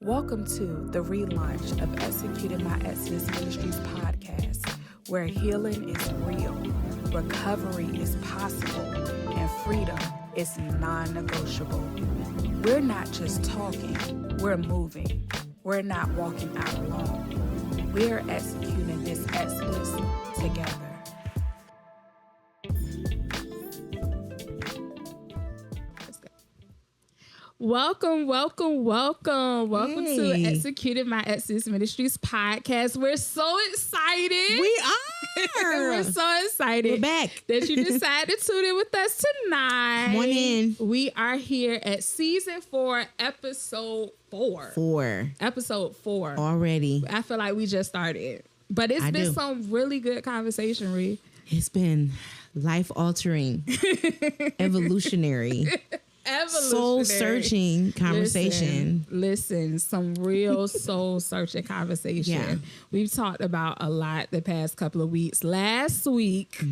Welcome to the relaunch of Executing My Exodus Ministries podcast, where healing is real, recovery is possible, and freedom is non-negotiable. We're not just talking, we're moving. We're not walking out alone. We're executing this exodus together. Welcome to Executing My Exodus Ministries podcast. We're so excited. We are. We're so excited. We're back. That you decided to tune in with us tonight. Come on in. We are here at season 4, episode 4. Episode 4. Already. I feel like we just started. But it's been some really good conversation, Ree. It's been life-altering, evolutionary. Soul-searching conversation. Listen, some real soul-searching conversation. Yeah. We've talked about a lot the past couple of weeks. Last week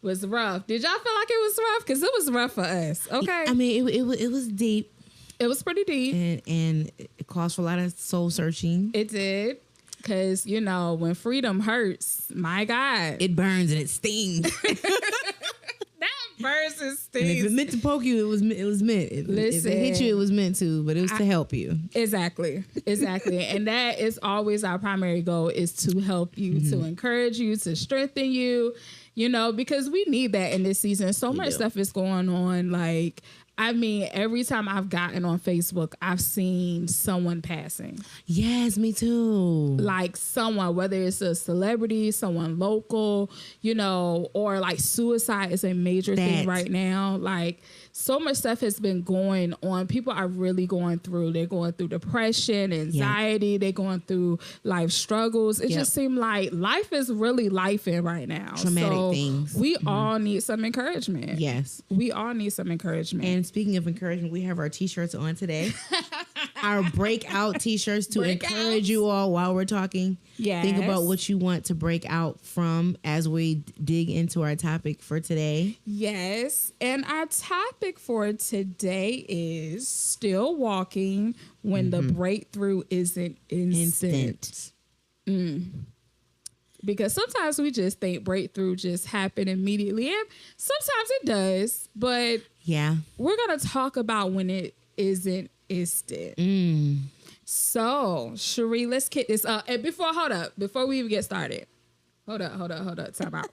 was rough. Did y'all feel like it was rough? Because it was rough for us. Okay. I mean, it was deep. It was pretty deep. And it caused for a lot of soul-searching. It did. Because, you know, when freedom hurts, my God. It burns and it stings. Burns and stings. And if it meant to poke you, it was meant. Listen, if it hit you, it was meant to, but it was to help you. Exactly. And that is always our primary goal, is to help you, to encourage you, to strengthen you, you know, because we need that in this season. So much stuff is going on. Like, I mean, every time I've gotten on Facebook, I've seen someone passing. Yes, me too. Like someone, whether it's a celebrity, someone local, you know, or like suicide is a major thing right now. Like, so much stuff has been going on. People are really going through. They're going through depression, anxiety. They're going through life struggles. It just seems like life is really lifing right now. Traumatic things. We all need some encouragement. Yes. We all need some encouragement. And speaking of encouragement, we have our t-shirts on today. Our breakout t-shirts to encourage you all while we're talking. Yes. Think about what you want to break out from as we dig into our topic for today. Yes. And our topic for today is still walking when the breakthrough isn't instant. Because sometimes we just think breakthrough just happen immediately. And sometimes it does. But we're going to talk about when it isn't instant. So, Cherie, let's kick this up. And before we even get started. Hold up. Time out.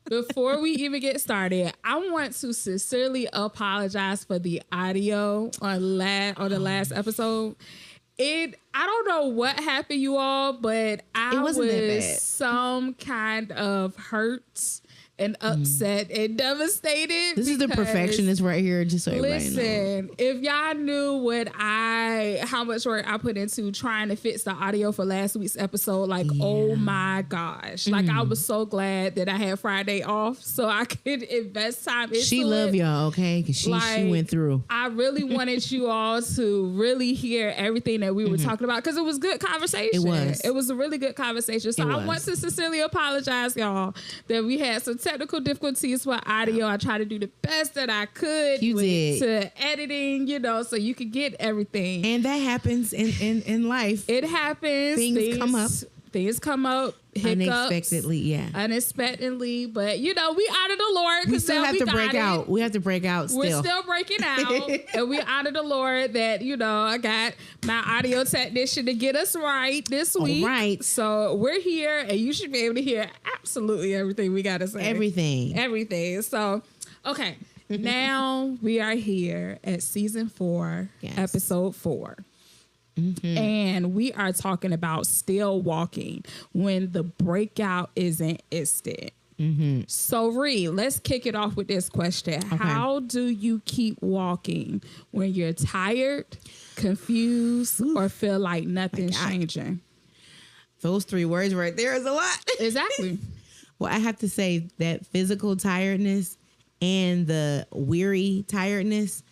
Before we even get started, I want to sincerely apologize for the audio on the last episode. I don't know what happened, you all, but I was some kind of hurt and upset and devastated. This is the perfectionist right here, just so everybody knows. Listen, if y'all knew how much work I put into trying to fix the audio for last week's episode, like, oh my gosh. Like, I was so glad that I had Friday off so I could invest time into it. She loved y'all, okay? Because she went through. I really wanted you all to really hear everything that we were talking about, because it was good conversation. It was a really good conversation. So I want to sincerely apologize, y'all, that we had some technical difficulties with audio. I tried to do the best that I could to editing, you know, so you could get everything. And that happens in life. It happens. Things come up. Hiccups, unexpectedly, but you know, we honor the Lord. We still have to break out. We have to break out. We're still breaking out, and we honor the Lord that, you know, I got my audio technician to get us right this week. Right. So we're here, and you should be able to hear absolutely everything we got to say. Everything. So, okay, now we are here at season 4, episode 4. And we are talking about still walking when the breakout isn't instant. So, Ree, let's kick it off with this question. Okay. How do you keep walking when you're tired, confused, or feel like nothing's changing? Those 3 words right there is a lot. Exactly. Well, I have to say that physical tiredness and the weary tiredness,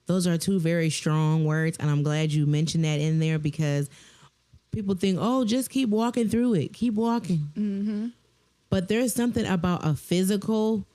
those are 2 very strong words, and I'm glad you mentioned that in there, because people think, oh, just keep walking through it. Keep walking. But there's something about a physical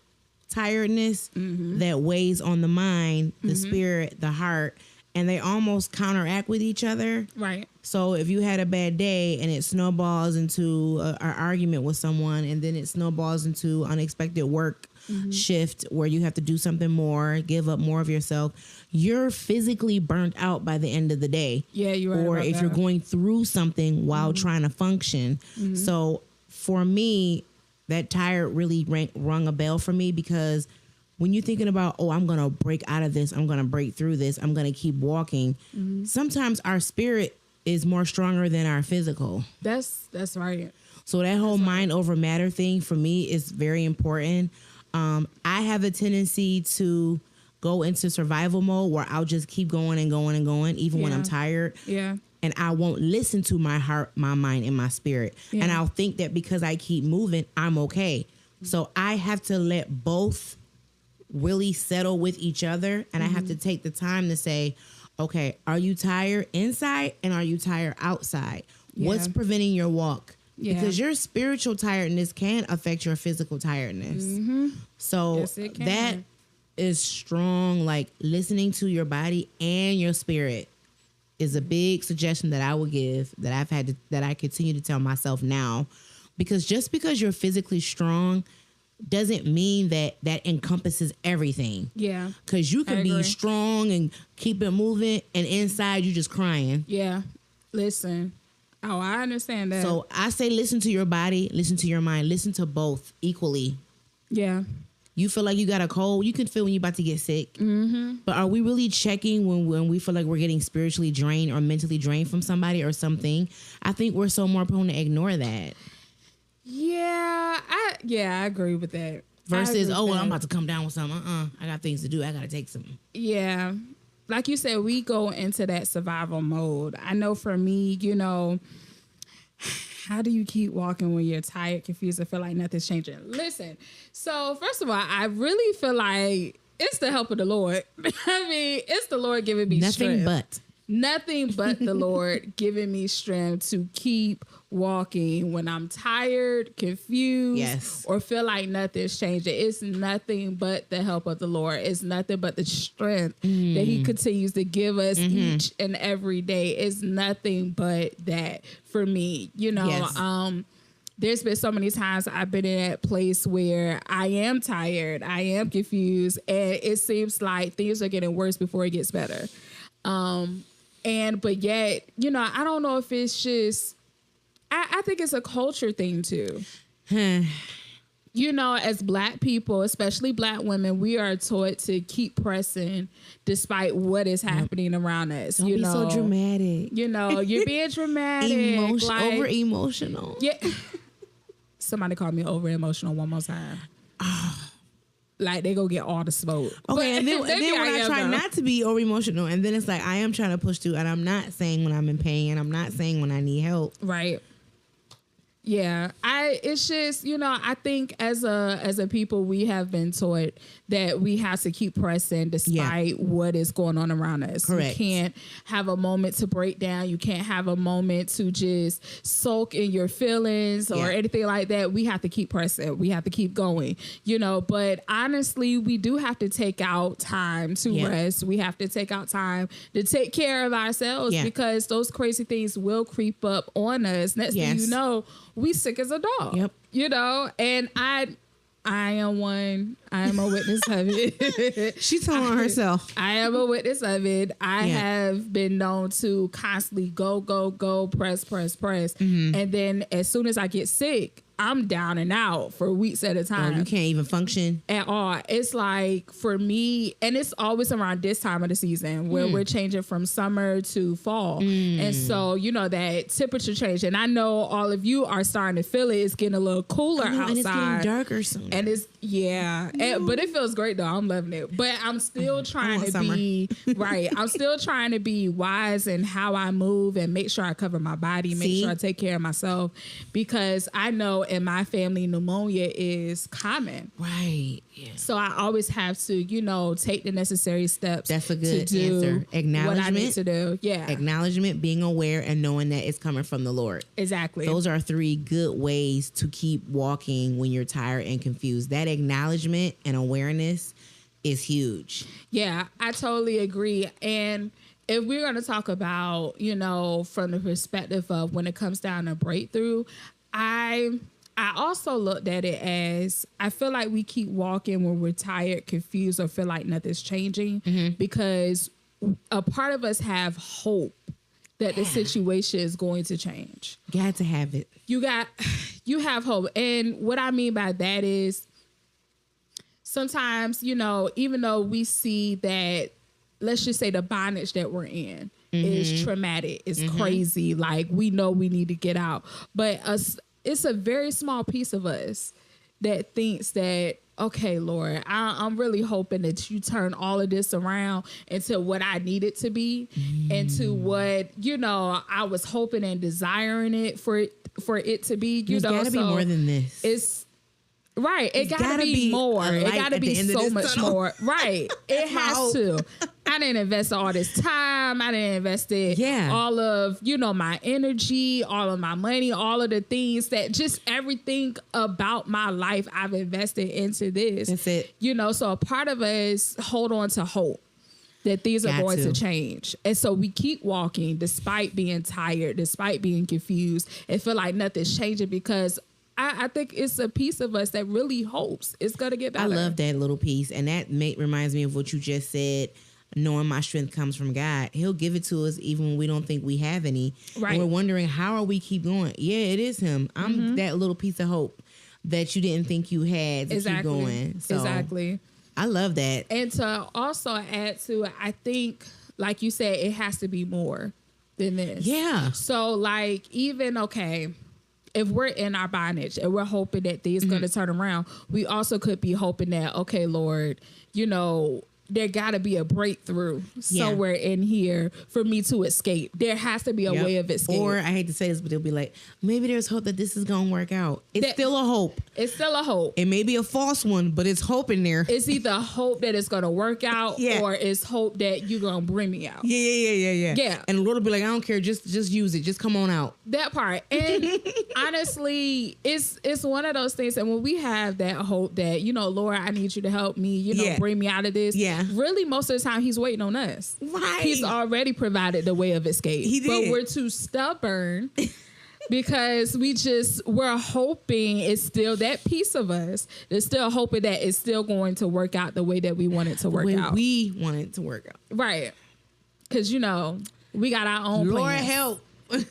tiredness that weighs on the mind, the spirit, the heart, and they almost counteract with each other. Right. So if you had a bad day and it snowballs into an argument with someone, and then it snowballs into unexpected work shift where you have to do something more, give up more of yourself, you're physically burnt out by the end of the day. Yeah, you're right. Or if you're going through something while trying to function. So for me, that tired really rung a bell for me, because when you're thinking about, oh, I'm going to break out of this, I'm going to break through this, I'm going to keep walking, sometimes our spirit is more stronger than our physical. That's right. So that whole mind over matter thing for me is very important. I have a tendency to go into survival mode where I'll just keep going and going and going, even when I'm tired. Yeah. And I won't listen to my heart, my mind, and my spirit. Yeah. And I'll think that because I keep moving, I'm okay. So I have to let both really settle with each other. And I have to take the time to say, okay, are you tired inside and are you tired outside? Yeah. What's preventing your walk? Yeah. Because your spiritual tiredness can affect your physical tiredness. So yes, that is strong. Like, listening to your body and your spirit is a big suggestion that I would give, that I've had to, that I continue to tell myself now, because just because you're physically strong doesn't mean that that encompasses everything. Yeah. Because you can be strong and keep it moving, and inside you just crying. Yeah. Listen. Oh, I understand that. So I say, listen to your body, listen to your mind, listen to both equally. Yeah. You feel like you got a cold, you can feel when you're about to get sick. But are we really checking when we feel like we're getting spiritually drained or mentally drained from somebody or something? I think we're so more prone to ignore that. Yeah, I agree with that. Versus, well, I'm about to come down with something. I got things to do. I got to take some. Yeah. Like you said, we go into that survival mode. I know for me, how do you keep walking when you're tired, confused, and feel like nothing's changing? Listen, so first of all, I really feel like it's the help of the Lord. I mean, it's the Lord giving me strength. Nothing but the Lord giving me strength to keep walking when I'm tired, confused, or feel like nothing's changing. It's nothing but the help of the Lord. It's nothing but the strength that He continues to give us each and every day. It's nothing but that for me. There's been so many times I've been in that place where I am tired, I am confused, and it seems like things are getting worse before it gets better. But yet, I don't know if it's just, I think it's a culture thing too. As Black people, especially Black women, we are taught to keep pressing despite what is happening around us. Don't be so dramatic. You're being dramatic. Over emotional. Yeah. Somebody called me over emotional one more time. Like, they go get all the smoke. Okay, and then when I try not to be over emotional, and then it's like I am trying to push through, and I'm not saying when I'm in pain, and I'm not saying when I need help. Right. Yeah, it's just, I think as a people, we have been taught that we have to keep pressing despite what is going on around us. Correct. You can't have a moment to break down. You can't have a moment to just sulk in your feelings or anything like that. We have to keep pressing. We have to keep going, but honestly, we do have to take out time to rest. We have to take out time to take care of ourselves because those crazy things will creep up on us. Next thing you know, we sick as a dog. And I am one. I am a witness of it. She's telling herself. I am a witness of it. I have been known to constantly go, press. And then as soon as I get sick, I'm down and out for weeks at a time. You can't even function at all. It's like, for me, and it's always around this time of the season where we're changing from summer to fall. And so, that temperature change. And I know all of you are starting to feel it. It's getting a little cooler outside. And it's getting darker soon. And it's, but it feels great though. I'm loving it. But I'm still trying to be, I'm still trying to be wise in how I move and make sure I cover my body, make sure I take care of myself, because I know in my family, pneumonia is common. Right. Yeah. So I always have to, take the necessary steps. That's a good answer. Acknowledgement. What I need to do. Yeah. Acknowledgement, being aware, and knowing that it's coming from the Lord. Exactly. Those are 3 good ways to keep walking when you're tired and confused. That acknowledgement and awareness is huge. Yeah, I totally agree. And if we're going to talk about, you know, from the perspective of when it comes down to breakthrough, I also looked at it as, I feel like we keep walking when we're tired, confused, or feel like nothing's changing, because a part of us have hope that the situation is going to change. Got to have it. You have hope. And what I mean by that is, sometimes, you know, even though we see that, let's just say the bondage that we're in is traumatic, it's crazy, like we know we need to get out. But it's a very small piece of us that thinks that, okay, Lord, I'm really hoping that you turn all of this around into what I need it to be, into what, you know, I was hoping and desiring it for it to be. You know, it's got to be more than this. It's right. It gotta be more. It gotta be so much more. Right. It has to. I didn't invest all this time. I didn't invest all of, you know, my energy, all of my money, all of the things that just everything about my life I've invested into this. That's it. You know, so a part of us hold on to hope that things are going to change. And so we keep walking despite being tired, despite being confused, and feel like nothing's changing, because I think it's a piece of us that really hopes it's going to get better. I love that little piece. And that reminds me of what you just said. Knowing my strength comes from God. He'll give it to us even when we don't think we have any. Right. And we're wondering, how are we keep going? Yeah, it is him. I'm that little piece of hope that you didn't think you had to keep going. So exactly. I love that. And to also add to it, I think, like you said, it has to be more than this. Yeah. So like, even, okay, if we're in our bondage and we're hoping that things going to turn around, we also could be hoping that, okay, Lord, you know, there got to be a breakthrough somewhere in here for me to escape. There has to be a way of escape. Or, I hate to say this, but they'll be like, maybe there's hope that this is going to work out. It's still a hope. It's still a hope. It may be a false one, but it's hope in there. It's either hope that it's going to work out or it's hope that you're going to bring me out. Yeah. And the Lord will be like, I don't care. Just use it. Just come on out. That part. And honestly, it's one of those things. And when we have that hope that, you know, Lord, I need you to help me, you know, bring me out of this. Yeah. Really, most of the time, he's waiting on us. Right. He's already provided the way of escape. He did. But we're too stubborn because we're hoping it's still that piece of us that's still hoping that it's still going to work out the way that we want it to work out. We want it to work out. Right. Because, you know, we got our own plans. Lord help.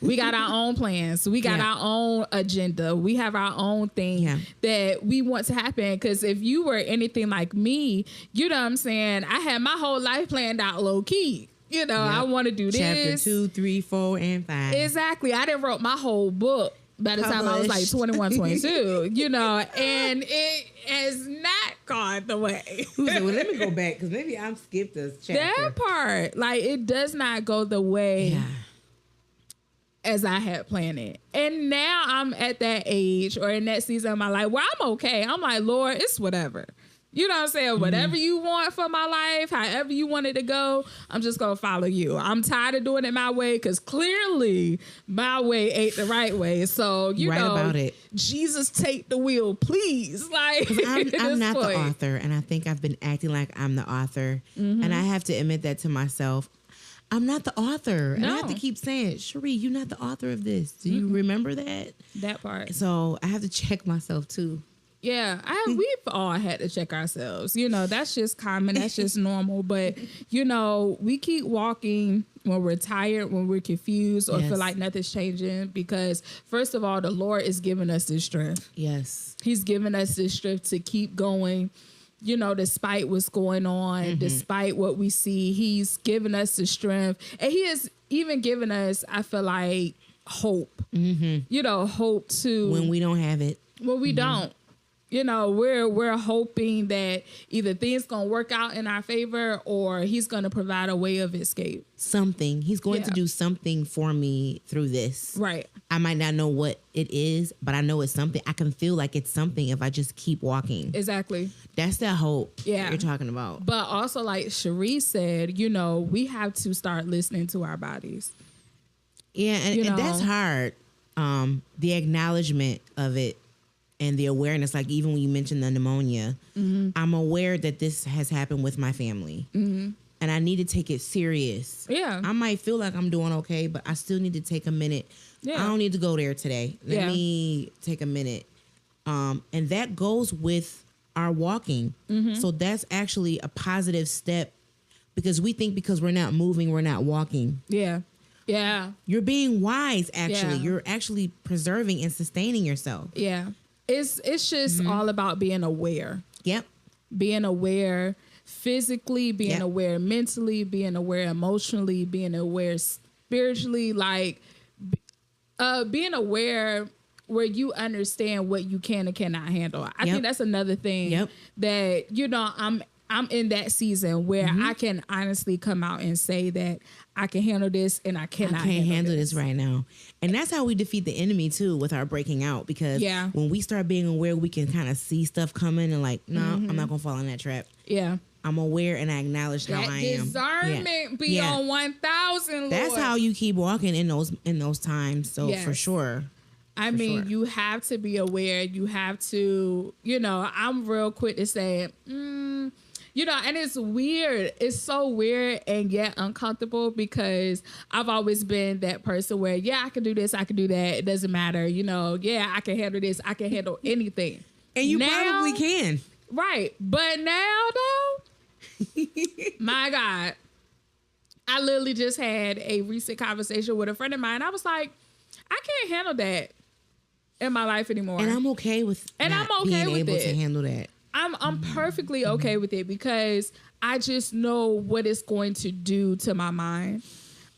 We got our own plans. We got our own agenda. We have our own thing that we want to happen. Because if you were anything like me, you know what I'm saying? I had my whole life planned out low key. You know, I want to do this. Chapter 2, 3, 4, and 5. Exactly. I didn't wrote my whole book by the time I was like 21, 22, you know, and it has not gone the way. Well, let me go back because maybe I'm skipped this chapter. That part, like, it does not go the way as I had planned it. And now I'm at that age or in that season of my life where I'm okay. I'm like, Lord, it's whatever. You know what I'm saying? Whatever you want for my life, however you want it to go, I'm just going to follow you. I'm tired of doing it my way because clearly my way ain't the right way. So, you know, about it. Jesus, take the wheel, please. Like, I'm not the author, and I think I've been acting like I'm the author. And I have to admit that to myself. I'm not the author. And I have to keep saying, Cherie, you're not the author of this. Do you remember that? That part. So I have to check myself too. Yeah, we've all had to check ourselves. You know, that's just common. That's just normal. But, you know, we keep walking when we're tired, when we're confused or feel like nothing's changing. Because, first of all, the Lord is giving us this strength. Yes. He's giving us this strength to keep going, you know, despite what's going on, despite what we see. He's given us the strength. And he has even given us, I feel like, hope. You know, hope to... when we don't have it. When we don't. You know, we're hoping that either things gonna work out in our favor or he's gonna provide a way of escape. Something. He's going to do something for me through this. Right. I might not know what it is, but I know it's something. I can feel like it's something if I just keep walking. Exactly. That's that hope that you're talking about. But also, like Cherie said, you know, we have to start listening to our bodies. Yeah, and that's hard. The acknowledgement of it. And the awareness, like even when you mentioned the pneumonia, I'm aware that this has happened with my family. and I need to take it serious. Yeah. I might feel like I'm doing okay, but I still need to take a minute. Yeah. I don't need to go there today. Let me take a minute. And that goes with our walking. Mm-hmm. So that's actually a positive step, because we think because we're not moving, we're not walking. Yeah. Yeah. You're being wise, actually. Yeah. You're actually preserving and sustaining yourself. Yeah. It's just all about being aware. Yep. Being aware physically, being aware mentally, being aware emotionally, being aware spiritually, like being aware where you understand what you can and cannot handle. I think that's another thing that, you know, I'm in that season where I can honestly come out and say that I can handle this and I cannot handle this right now. And that's how we defeat the enemy too, with our breaking out, because when we start being aware, we can kind of see stuff coming and like, no, I'm not gonna fall in that trap. Yeah. I'm aware and I acknowledge how I am. Discernment be on 1,000, Lord. That's how you keep walking in those times. So for sure. I mean, you have to be aware. You have to, you know, I'm real quick to say, you know, and it's weird. It's so weird and yet uncomfortable, because I've always been that person where, I can do this, I can do that. It doesn't matter. You know, I can handle this. I can handle anything. And you probably can. Right. But now, though, my God, I literally just had a recent conversation with a friend of mine. I was like, I can't handle that in my life anymore. And I'm okay with being able to handle that. I'm perfectly okay with it, because I just know what it's going to do to my mind.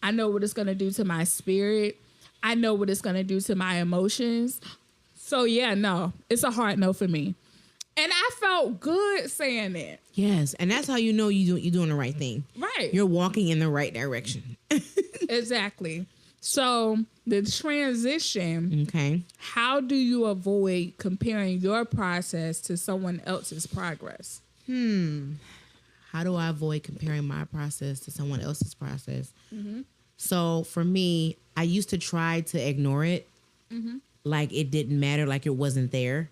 I know what it's going to do to my spirit. I know what it's going to do to my emotions. So no, it's a hard no for me. And I felt good saying that. Yes, and that's how you know you're doing the right thing. Right. You're walking in the right direction. Exactly. So the transition, okay. How do you avoid comparing your process to someone else's progress? How do I avoid comparing my process to someone else's process? So for me, I used to try to ignore it, like it didn't matter, like it wasn't there.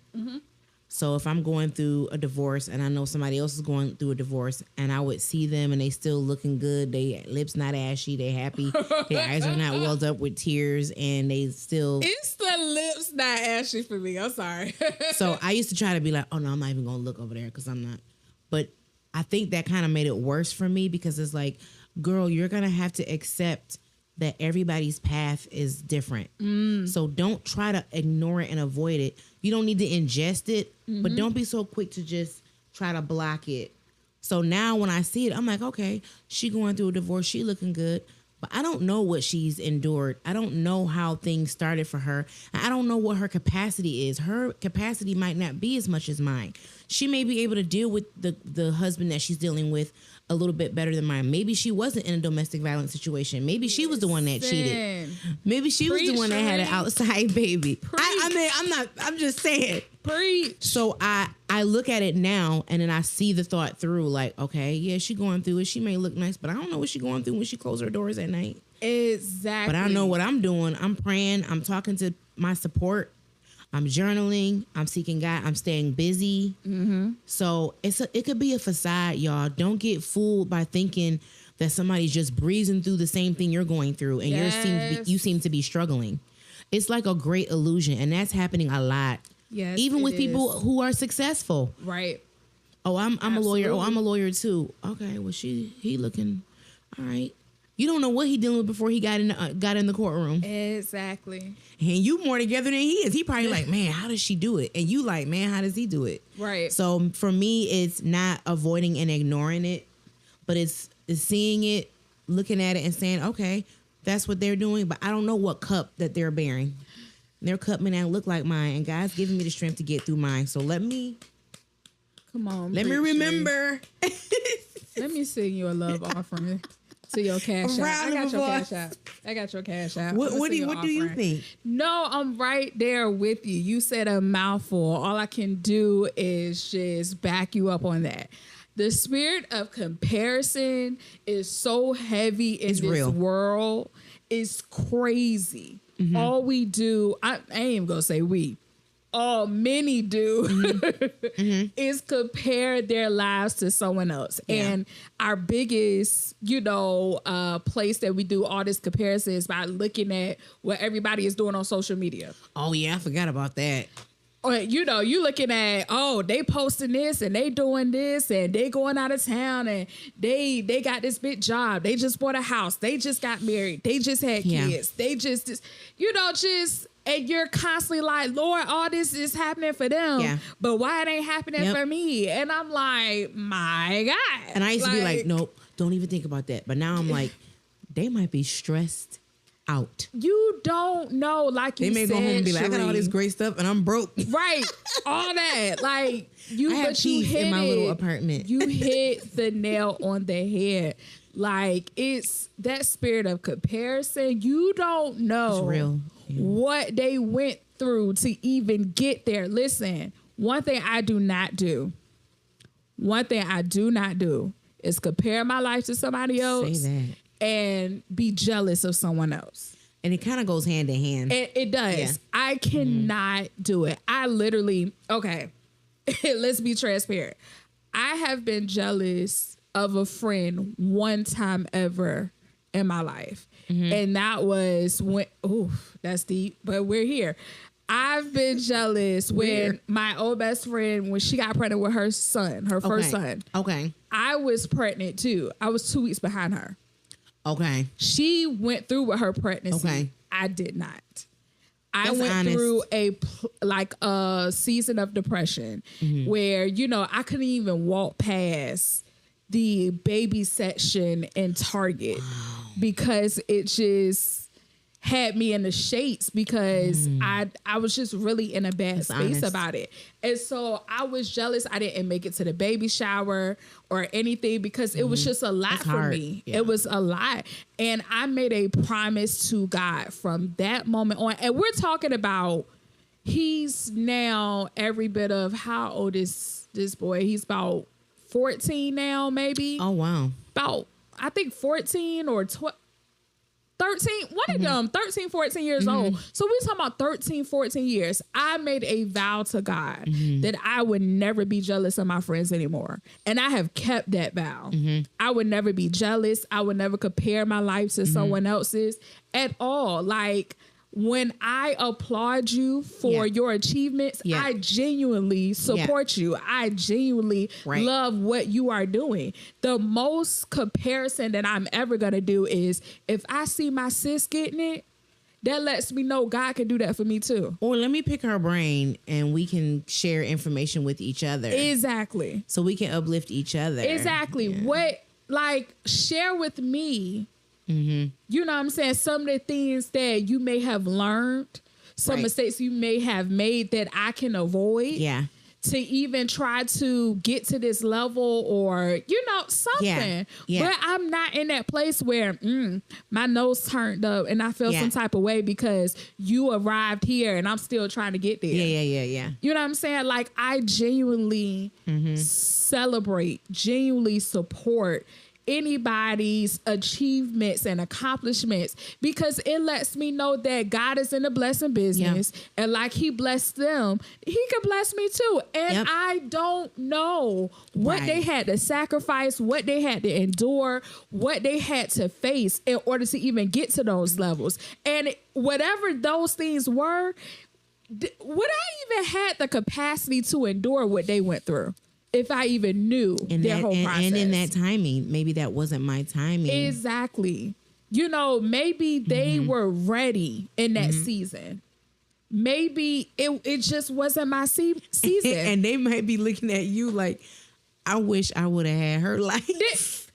So if I'm going through a divorce and I know somebody else is going through a divorce, and I would see them and they still looking good, they lips not ashy, they happy, their eyes are not welled up with tears, and they still... It's the lips not ashy for me. I'm sorry. So I used to try to be like, oh no, I'm not even going to look over there because I'm not. But I think that kind of made it worse for me, because it's like, girl, you're going to have to accept that everybody's path is different. So don't try to ignore it and avoid it. You don't need to ingest it, but don't be so quick to just try to block it. So now when I see it, I'm like, okay, she going through a divorce. She looking good. But I don't know what she's endured. I don't know how things started for her. I don't know what her capacity is. Her capacity might not be as much as mine. She may be able to deal with the husband that she's dealing with a little bit better than mine. Maybe she wasn't in a domestic violence situation. Maybe she was the one that cheated. Maybe she was the one that had an outside baby. I mean, I'm just saying. Preach. So I look at it now, and then I see the thought through, like, okay, yeah, she going through it. She may look nice, but I don't know what she going through when she closes her doors at night. Exactly. But I know what I'm doing. I'm praying. I'm talking to my support. I'm journaling. I'm seeking God. I'm staying busy. So it could be a facade, y'all. Don't get fooled by thinking that somebody's just breezing through the same thing you're going through, and you seem to be struggling. It's like a great illusion, and that's happening a lot. Yes, even with people who are successful. Right. Oh, I'm a lawyer. Oh, I'm a lawyer too. Okay, well he looking all right. You don't know what he dealing with before he got in the courtroom. Exactly. And you more together than he is. He probably like, man, how does she do it? And you like, man, how does he do it? Right. So for me, it's not avoiding and ignoring it, but it's seeing it, looking at it, and saying, okay, that's what they're doing, but I don't know what cup that they're bearing. Their cup may not look like mine, and God's giving me the strength to get through mine. So let me remember. Let me sing you a love offering to your cash app. I got your cash app. What do you think? No, I'm right there with you. You said a mouthful. All I can do is just back you up on that. The spirit of comparison is so heavy in this world. It's crazy. All we do, I ain't even gonna say we. all many do is compare their lives to someone else. Yeah. And our biggest, place that we do all this comparison is by looking at what everybody is doing on social media. Oh yeah, I forgot about that. Or, you looking at, they posting this and they doing this and they going out of town and they got this big job. They just bought a house. They just got married. They just had kids. They just, and you're constantly like, Lord, all this is happening for them. Yeah. But why it ain't happening for me? And I'm like, my God. And I used to be like, nope, don't even think about that. But now I'm like, they might be stressed out. You don't know, like you said. They may go home and be like, I got all this great stuff and I'm broke. Right. All that. Like I have peace in my little apartment. You hit the nail on the head. Like it's that spirit of comparison. You don't know it's real. What they went through to even get there. Listen, one thing I do not do is compare my life to somebody else. Say that. And be jealous of someone else. And it kind of goes hand in hand. It does. Yeah. I cannot do it. I literally, let's be transparent. I have been jealous of a friend one time ever in my life. And that was when, that's deep, but we're here. I've been jealous when my old best friend, when she got pregnant with her son, her first son. Okay. I was pregnant too. I was 2 weeks behind her. Okay. She went through with her pregnancy. Okay. I did not. I went through a season of depression where, I couldn't even walk past the baby section in Target because it just had me in the shades because I was just really in a bad space about it. And so I was jealous. I didn't make it to the baby shower or anything because it was just a lot for me. Yeah. It was a lot. And I made a promise to God from that moment on. And we're talking about, he's now every bit of, how old is this boy? He's about 14 now, maybe. Oh, wow. About, I think 14 or 12. 13, one of them, 13, 14 years old. So we're talking about 13, 14 years. I made a vow to God that I would never be jealous of my friends anymore. And I have kept that vow. I would never be jealous. I would never compare my life to someone else's at all. Like, when I applaud you for your achievements, I genuinely support you. I genuinely love what you are doing. The most comparison that I'm ever going to do is if I see my sis getting it, that lets me know God can do that for me too. Or let me pick her brain and we can share information with each other. Exactly. So we can uplift each other. Exactly. Yeah. Share with me. You know what I'm saying? Some of the things that you may have learned, some mistakes you may have made that I can avoid. Yeah. To even try to get to this level or, something. Yeah. But I'm not in that place where my nose turned up and I feel some type of way because you arrived here and I'm still trying to get there. Yeah. You know what I'm saying? Like, I genuinely celebrate, genuinely support anybody's achievements and accomplishments because it lets me know that God is in the blessing business and like he blessed them, he can bless me too. And I don't know what they had to sacrifice, what they had to endure, what they had to face in order to even get to those levels. And whatever those things were, would I even had the capacity to endure what they went through? If I even knew their whole process. And in that timing, maybe that wasn't my timing. Exactly. Maybe they were ready in that season. Maybe it just wasn't my season. And they might be looking at you like, I wish I would have had her life.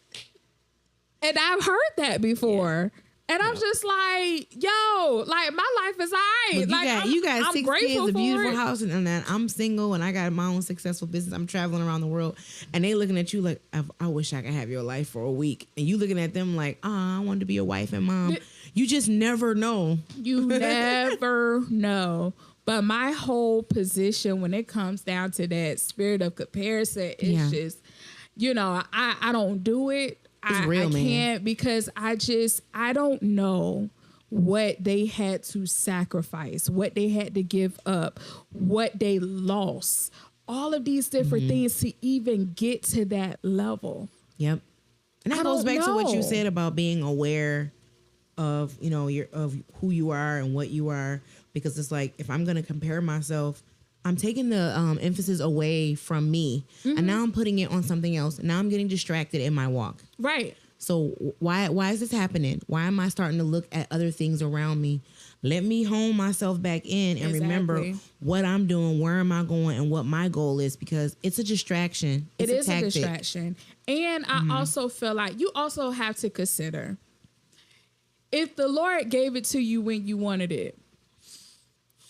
And I've heard that before. And I'm just like, yo, like my life is all right. Like, you got 6 kids, a beautiful house, and I'm single, and I got my own successful business. I'm traveling around the world, and they looking at you like, I wish I could have your life for a week. And you looking at them like, I wanted to be a wife and mom. You just never know. You never know. But my whole position when it comes down to that spirit of comparison is just, I don't do it. I can't because I don't know what they had to sacrifice, what they had to give up, what they lost, all of these different things to even get to that level. Yep. And that goes back to what you said about being aware of, you know, of who you are and what you are, because it's like, if I'm going to compare myself, I'm taking the emphasis away from me, and now I'm putting it on something else. Now I'm getting distracted in my walk. Right. So why is this happening? Why am I starting to look at other things around me? Let me hone myself back in and remember what I'm doing, where am I going, and what my goal is, because it's a distraction. It is a distraction. And I also feel like you also have to consider, if the Lord gave it to you when you wanted it,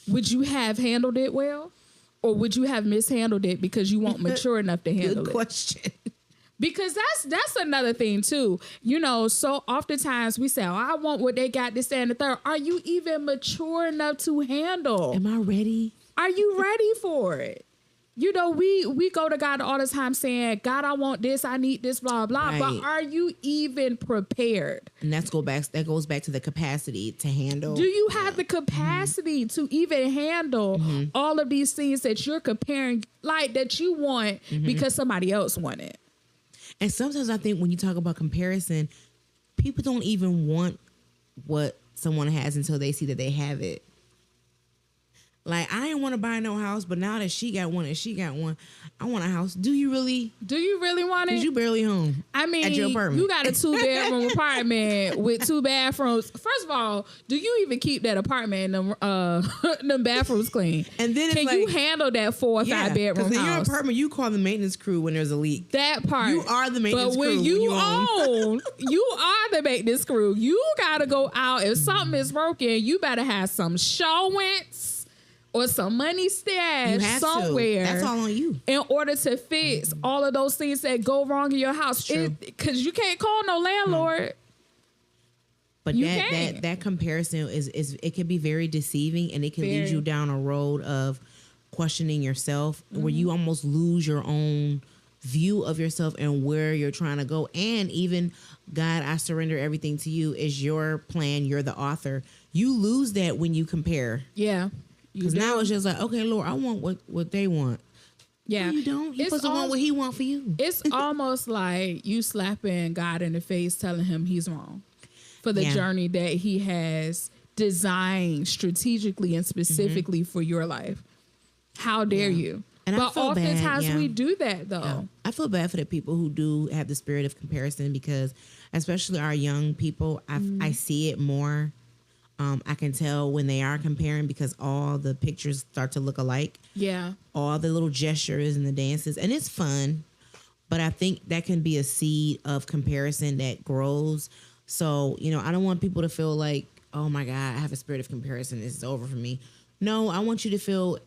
would you have handled it well? Or would you have mishandled it because you weren't mature enough to handle it? Good question. Because that's another thing too. You know, so oftentimes we say, oh, I want what they got, this, that, and the third. Are you even mature enough to handle? Am I ready? Are you ready for it? You know, we go to God all the time saying, God, I want this, I need this, blah, blah. Right. But are you even prepared? And that goes back to the capacity to handle. Do you have the capacity to even handle all of these things that you're comparing, like that you want because somebody else want it? And sometimes I think when you talk about comparison, people don't even want what someone has until they see that they have it. Like, I didn't want to buy no house, but now that she got one and she got one, I want a house. Do you really want it? Because you barely home. I mean, at your apartment. You got a 2-bedroom apartment with 2 bathrooms. First of all, do you even keep that apartment and them bathrooms clean? And then can you handle that 4 or 5 bedroom house? In your apartment, you call the maintenance crew when there's a leak. That part. You are the maintenance crew. But when you own, you are the maintenance crew. You got to go out. If something is broken, you better have some showings or some money stashed somewhere. That's all on you. In order to fix all of those things that go wrong in your house. Because you can't call no landlord. But that comparison is it can be very deceiving, and it can lead you down a road of questioning yourself where you almost lose your own view of yourself and where you're trying to go. And even, God, I surrender everything to you is your plan. You're the author. You lose that when you compare. Yeah. Because now it's just like, okay, Lord, I want what they want. Yeah. No, you don't. You're supposed to want what he want for you. It's almost like you slapping God in the face, telling him he's wrong for the journey that he has designed strategically and specifically for your life. How dare you? And but oftentimes we do that, though. Yeah. I feel bad for the people who do have the spirit of comparison, because especially our young people, I see it more. I can tell when they are comparing because all the pictures start to look alike. Yeah. All the little gestures and the dances. And it's fun. But I think that can be a seed of comparison that grows. So, you know, I don't want people to feel like, oh, my God, I have a spirit of comparison. This is over for me. No, I want you to feel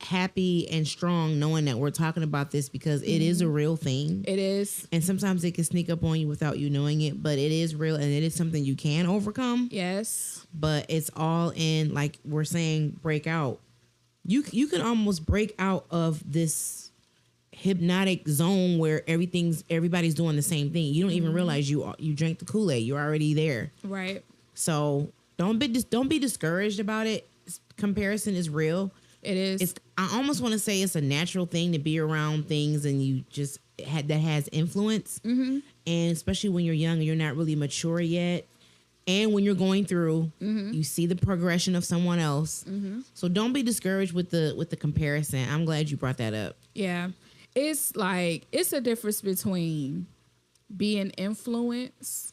happy and strong knowing that we're talking about this, because it is a real thing. It is. And sometimes it can sneak up on you without you knowing it, but it is real and it is something you can overcome. Yes. But it's all in, like we're saying, break out. You can almost break out of this hypnotic zone where everybody's doing the same thing. You don't even realize you drank the Kool-Aid. You're already there. Right. So don't be discouraged about it. Comparison is real. It is. I almost want to say it's a natural thing to be around things and you just that has influence. Mm-hmm. And especially when you're young and you're not really mature yet. And when you're going through, you see the progression of someone else. Mm-hmm. So don't be discouraged with the comparison. I'm glad you brought that up. Yeah. It's like, it's a difference between being influenced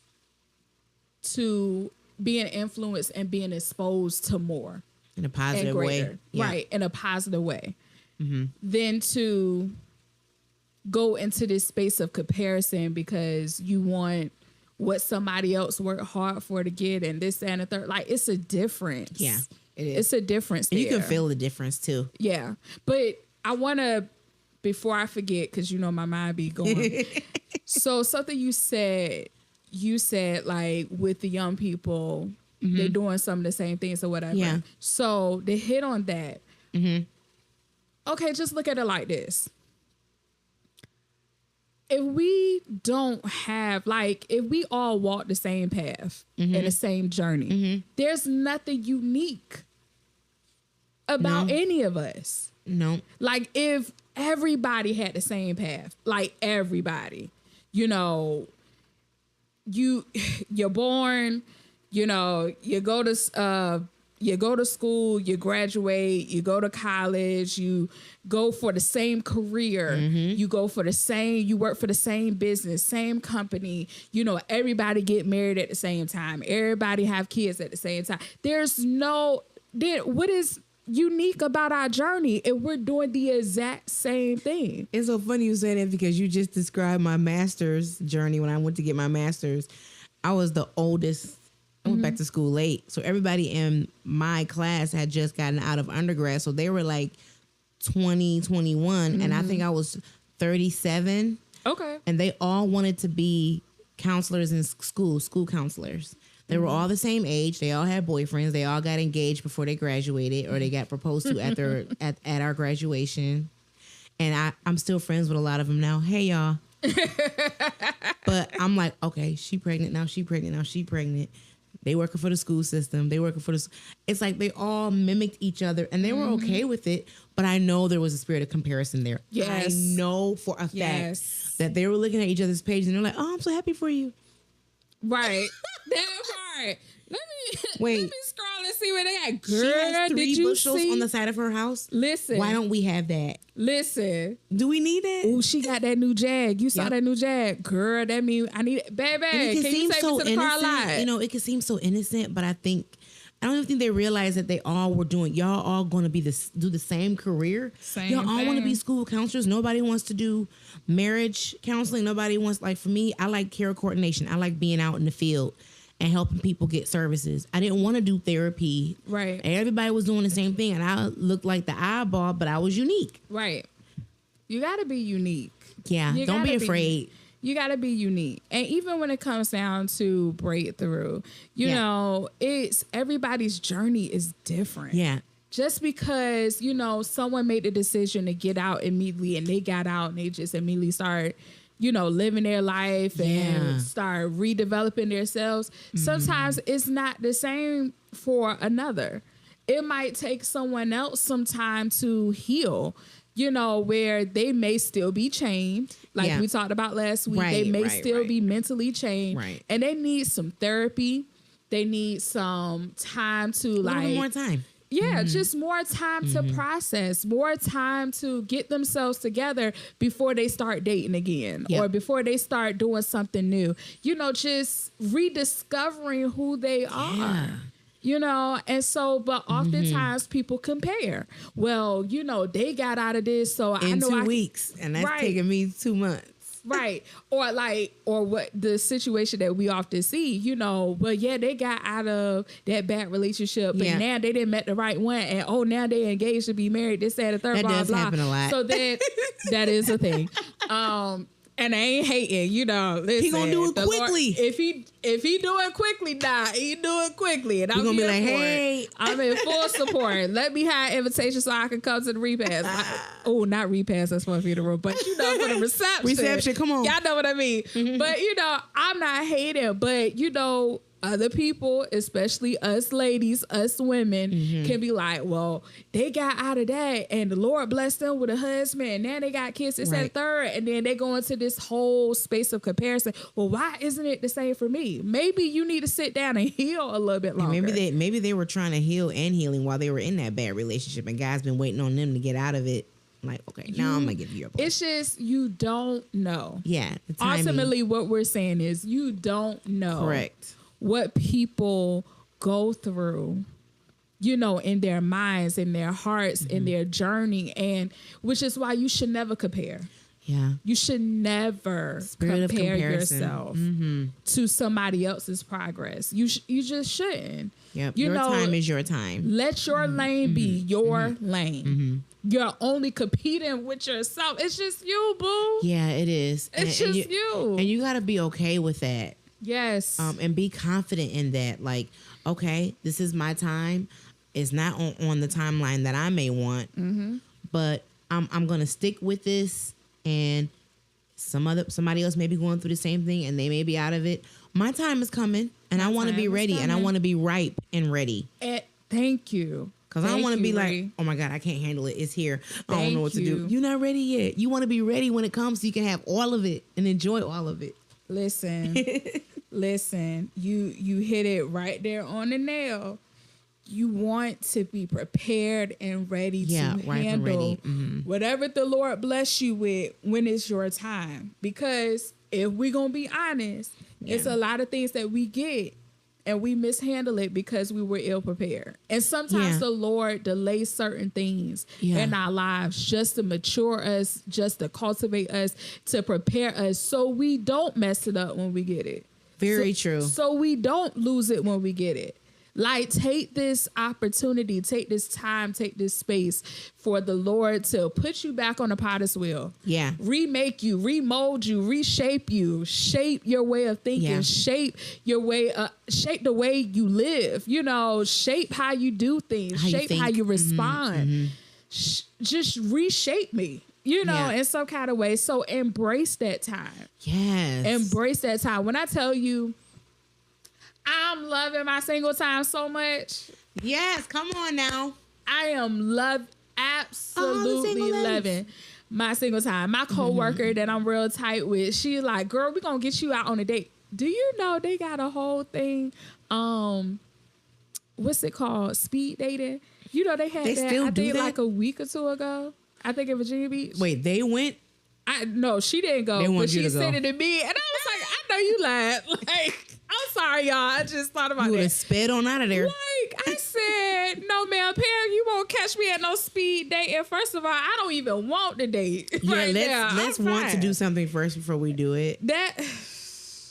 to being influenced and being exposed to more. In a positive way. Yeah. Right. In a positive way. Mm-hmm. Than to go into this space of comparison because you want what somebody else worked hard for to get and this, that, and the third. Like, it's a difference. Yeah, it is. It's a difference there. You can feel the difference too. Yeah. But I want to, before I forget, because you know my mind be going. So something you said like with the young people, they're doing some of the same things or whatever. Yeah. So to hit on that, okay, just look at it like this. if we don't have, like, if we all walk the same path and the same journey, there's nothing unique about any of us. No. Like, if everybody had the same path, like everybody, you know, you're born, you know, you go to school, you graduate, you go to college, you go for the same career, you work for the same business, same company, you know, everybody get married at the same time, everybody have kids at the same time. What is unique about our journey if we're doing the exact same thing? It's so funny you say that because you just described my master's journey. When I went to get my master's, I was the oldest. I went back to school late. So everybody in my class had just gotten out of undergrad. So they were like 20, 21. And I think I was 37. Okay. And they all wanted to be counselors in school counselors. They were all the same age. They all had boyfriends. They all got engaged before they graduated, or they got proposed to at our graduation. And I'm still friends with a lot of them now. Hey, y'all. But I'm like, okay, she pregnant now. She pregnant. They working for the school system. It's like they all mimicked each other, and they were okay with it. But I know there was a spirit of comparison there. Yes. I know for a fact that they were looking at each other's pages, and they're like, oh, I'm so happy for you. Right. That part. Let me scroll and see what they got. Girl, she has 3 did you bushels see? on the side of her house. Listen. Why don't we have that? Listen. Do we need it? Oh, she got that new Jag. You saw that new Jag. Girl, that mean I need it. Baby, can you take me to the car lot? You know, it can seem so innocent, but I don't even think they realize that they all were doing, y'all all going to do the same career. Y'all all want to be school counselors. Nobody wants to do marriage counseling. Nobody wants, like, for me, I like care coordination. I like being out in the field and helping people get services. I didn't want to do therapy. Right. Everybody was doing the same thing, and I looked like the eyeball, but I was unique. Right. You got to be unique. Yeah. Don't be afraid. You got to be unique. And even when it comes down to breakthrough, you know, everybody's journey is different. Yeah. Just because, you know, someone made the decision to get out immediately and they got out and they just immediately start, you know, living their life and start redeveloping themselves. Sometimes it's not the same for another. It might take someone else some time to heal, you know, where they may still be chained. Like we talked about last week. They may still be mentally chained. Right. And they need some therapy. They need some time to, like, a little more time. Yeah, just more time to process, more time to get themselves together before they start dating again or before they start doing something new. You know, just rediscovering who they are. You know, and so, but oftentimes people compare. Well, you know, they got out of this, so I know in 2 weeks, and that's taking me 2 months. Right. Or what the situation that we often see, you know, but they got out of that bad relationship, but now they didn't met the right one, and now they engaged to be married, this, that, and the third, that blah, does blah. happen a lot. So that is a thing. And I ain't hating, you know. Listen, he gonna do it quickly. Lord, if he do it quickly, he do it quickly, and I'm gonna be like, hey, I'm in full support. Let me have an invitation so I can come to the repast. Not repast, that's for funeral, but you know, for the reception. Reception, come on. Y'all know what I mean. But you know, I'm not hating, but you know, other people, especially us ladies, us women, can be like, well, they got out of that and the Lord blessed them with a husband and now they got kids, this and third, and then they go into this whole space of comparison. Well, why isn't it the same for me? Maybe you need to sit down and heal a little bit longer. Maybe they were trying to heal and healing while they were in that bad relationship, and God's been waiting on them to get out of it. Like, okay, now I'm gonna give you a break. It's just, you don't know. Yeah. Ultimately, what we're saying is you don't know. Correct. What people go through, you know, in their minds, in their hearts, in their journey, and which is why you should never compare. Yeah. You should never compare yourself to somebody else's progress. You just shouldn't. Yep. Your time is your time. Let your lane be your lane. You're only competing with yourself. It's just you, boo. Yeah, it is. It's just you. And you got to be okay with that. Yes. And be confident in that. Like, okay, this is my time. It's not on the timeline that I may want, but I'm going to stick with this. And Somebody else may be going through the same thing and they may be out of it. My time is coming, and I want to be ready, and I want to be ripe and ready. Thank you. Because I don't want to be like, oh my God, I can't handle it. It's here. I don't know what to do. You're not ready yet. You want to be ready when it comes so you can have all of it and enjoy all of it. Listen, you hit it right there on the nail. You want to be prepared and ready to handle whatever the Lord bless you with when it's your time. Because if we're going to be honest, it's a lot of things that we get and we mishandle it because we were ill prepared. And sometimes the Lord delays certain things in our lives just to mature us, just to cultivate us, to prepare us so we don't mess it up when we get it. Very true. So we don't lose it when we get it. Like, take this opportunity, take this time, take this space for the Lord to put you back on the potter's wheel. Yeah. Remake you, remold you, reshape you, shape your way of thinking, shape your way, shape the way you live, you know, shape how you do things, shape how you respond. Just reshape me. You know, in some kind of way. So embrace that time. Yes. Embrace that time. When I tell you, I'm loving my single time so much. Yes, come on now. I am absolutely loving my single time. My coworker that I'm real tight with, she like, girl, we're going to get you out on a date. Do you know they got a whole thing, what's it called? Speed dating. You know, they had I think like a week or two ago. I think in Virginia Beach. Wait, they went? No, she didn't go. But she sent it to me. And I was like, I know you lied. Like, I'm sorry, y'all. I just thought about you that. You would have sped on out of there. Like, I said, no, ma'am, Pam, you won't catch me at no speed date. And first of all, I don't even want the date. Yeah, let's want to do something first before we do it.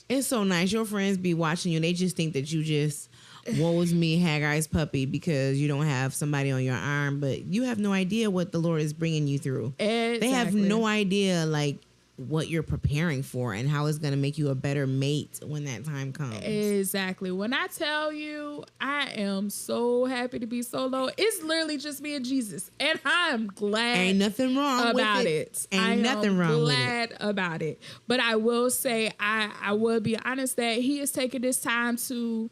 It's so nice. Your friends be watching you and they just think that you just, woe is me, Haggai's puppy, because you don't have somebody on your arm, but you have no idea what the Lord is bringing you through. Exactly. They have no idea, like, what you're preparing for and how it's going to make you a better mate when that time comes. Exactly. When I tell you, I am so happy to be solo. It's literally just me and Jesus. And I'm glad Ain't nothing wrong about with it. Ain't nothing wrong with it. I'm glad about it. But I will say, I will be honest that he is taking this time to,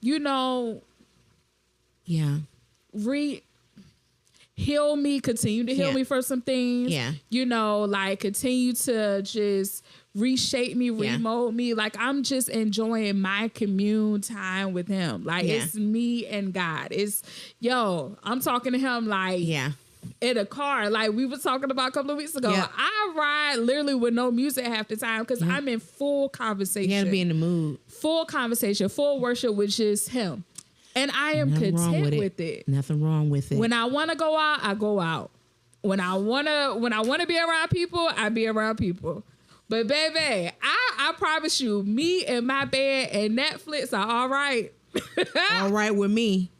you know, heal me, continue to heal me for some things. Yeah. You know, like continue to just reshape me, remold me. Like I'm just enjoying my commune time with him. Like it's me and God. I'm talking to him like in a car. Like we were talking about a couple of weeks ago. I ride literally with no music half the time because I'm in full conversation. You gotta be in the mood. Full conversation, full worship with just him. And I am content with it. Nothing wrong with it. When I want to go out, I go out. When I want to be around people, I be around people. But baby, I promise you, me and my bed and Netflix are all right. All right with me.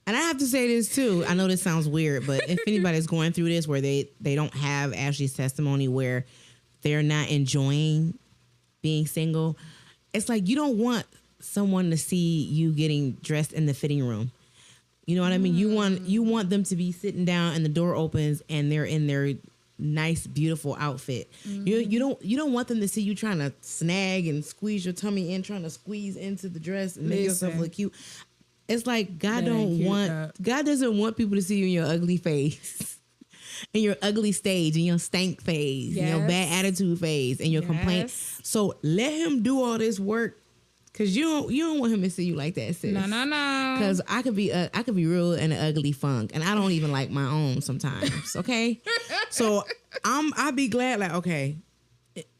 And I have to say this too. I know this sounds weird, but if anybody's going through this where they don't have Ashley's testimony where they're not enjoying being single, it's like you don't want someone to see you getting dressed in the fitting room. You know what I mean? You want them to be sitting down and the door opens and they're in their nice, beautiful outfit. You don't want them to see you trying to snag and squeeze your tummy in, trying to squeeze into the dress and make yourself look cute. It's like God doesn't want people to see you in your ugly face. In your ugly stage, in your stank phase, in your bad attitude phase, in your complaint. So let him do all this work. Cause you don't want him to see you like that, sis. No. Cause I could be real in an ugly funk, and I don't even like my own sometimes. Okay, so I'd be glad. Like, okay,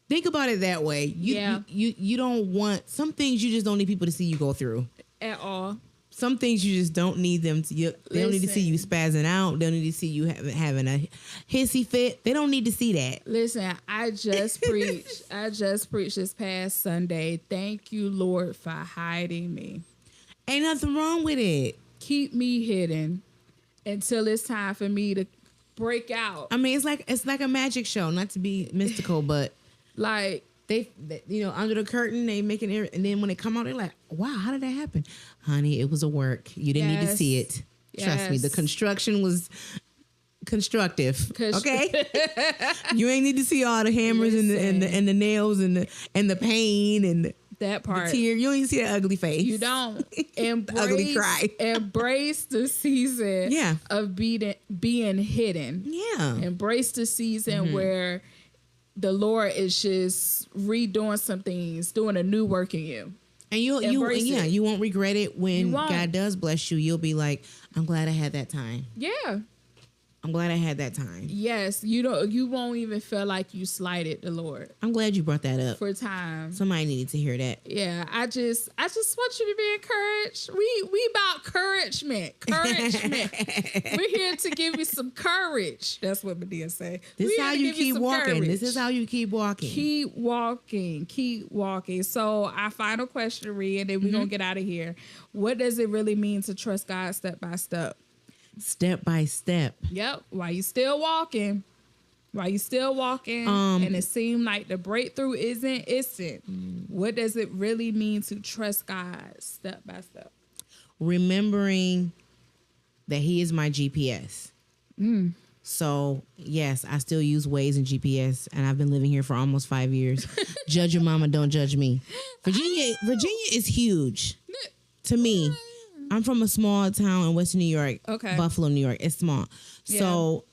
think about it that way. You don't want some things. You just don't need people to see you go through at all. Some things you just don't need them to. They don't need to see you spazzing out. They don't need to see you having a hissy fit. They don't need to see that. Listen, I just preached. I just preached this past Sunday. Thank you, Lord, for hiding me. Ain't nothing wrong with it. Keep me hidden until it's time for me to break out. I mean, it's like a magic show. Not to be mystical, but like. They under the curtain, they making it, and then when they come out, they're like, wow, how did that happen? Honey, it was a work. You didn't need to see it. Trust me. The construction was constructive. Okay, you ain't need to see all the hammers and the nails and the pain and that part. The tear. You don't even see that ugly face. You don't. Embrace, ugly cry. Embrace the season of being hidden. Yeah. Embrace the season where the Lord is just redoing some things, doing a new work in you. And you won't regret it when God does bless you. You'll be like, I'm glad I had that time. Yeah. I'm glad I had that time. Yes, you won't even feel like you slighted the Lord. I'm glad you brought that up. For time. Somebody needed to hear that. Yeah, I just want you to be encouraged. We about encouragement. We're here to give you some courage. That's what Medea say. This is how you keep walking. Courage. This is how you keep walking. Keep walking. So our final question, Ree, and then we're gonna get out of here. What does it really mean to trust God step by step? Step by step. Yep. While you still walking, and it seemed like the breakthrough isn't. What does it really mean to trust God step by step? Remembering that He is my GPS. So yes, I still use Waze and GPS, and I've been living here for almost 5 years. Judge your mama, don't judge me. Virginia is huge to me. I'm from a small town in Western New York, Buffalo, New York. It's small. Yeah. So,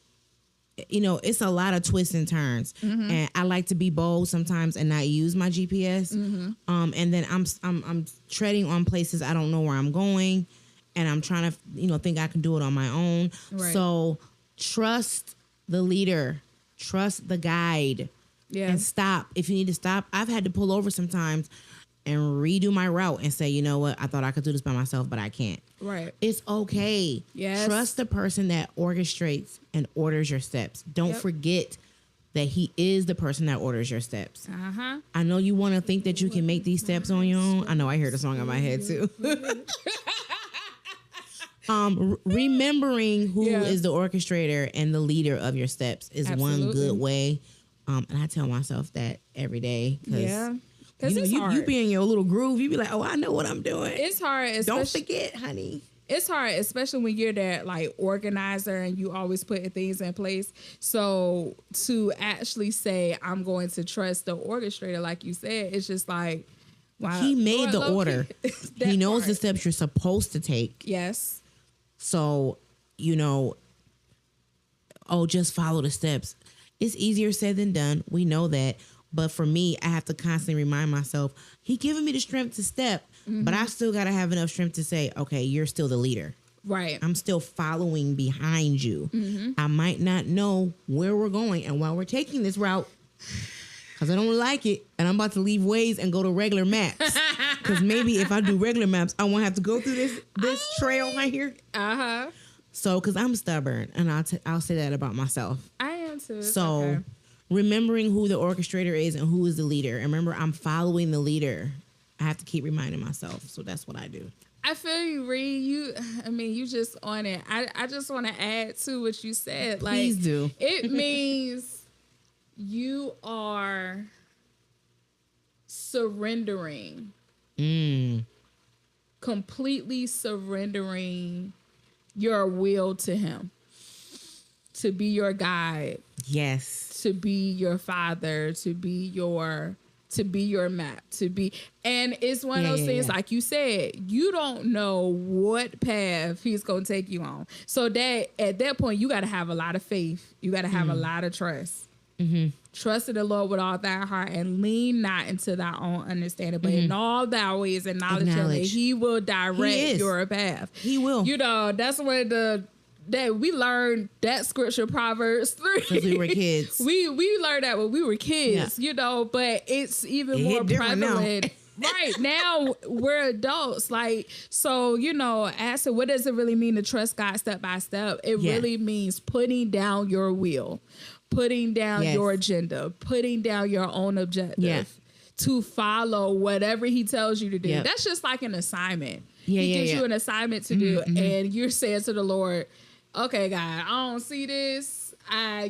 it's a lot of twists and turns. And I like to be bold sometimes and not use my GPS. And then I'm treading on places I don't know where I'm going. And I'm trying to, think I can do it on my own. Right. So trust the leader. Trust the guide. Yeah. And stop. If you need to stop, I've had to pull over sometimes and redo my route and say, you know what, I thought I could do this by myself, but I can't. Right. It's okay. Yes. Trust the person that orchestrates and orders your steps. Don't forget that He is the person that orders your steps. I know you want to think that you can make these steps on your own. I know I hear the song in my head too. Remembering who is the orchestrator and the leader of your steps is one good way. And I tell myself that every day. Because you be in your little groove. You be like, oh, I know what I'm doing. It's hard. Don't forget, honey. It's hard, especially when you're that organizer and you always putting things in place. So to actually say, I'm going to trust the orchestrator, like you said, it's just like, wow. He made the order. He knows the steps you're supposed to take. Yes. So, just follow the steps. It's easier said than done. We know that. But for me, I have to constantly remind myself, He giving me the strength to step, but I still got to have enough strength to say, okay, you're still the leader. Right. I'm still following behind you. I might not know where we're going and why we're taking this route because I don't like it. And I'm about to leave Waze and go to regular maps. Because maybe if I do regular maps, I won't have to go through this trail right here. So, because I'm stubborn, and I'll say that about myself. I am too. So, remembering who the orchestrator is and who is the leader. And remember, I'm following the leader. I have to keep reminding myself. So that's what I do. I feel you, Ree. You just on it. I just want to add to what you said. Please do. It means you are surrendering. Completely surrendering your will to Him. To be your guide. Yes. To be your father, to be your map, and it's one of those things, like you said, you don't know what path He's going to take you on. So that at that point, you got to have a lot of faith. You got to have a lot of trust. Trust in the Lord with all thy heart and lean not into thy own understanding, but in all thy ways acknowledge Him, and He will direct your path. He will. That's where that we learned that scripture, Proverbs 3. Because we were kids. We learned that when we were kids, but it's even more prevalent. Right. Now we're adults. Asking what does it really mean to trust God step by step? It really means putting down your will, putting down your agenda, putting down your own objective to follow whatever He tells you to do. That's just like an assignment. He gives you an assignment to do, and you're saying to the Lord, okay, God, I don't see this. I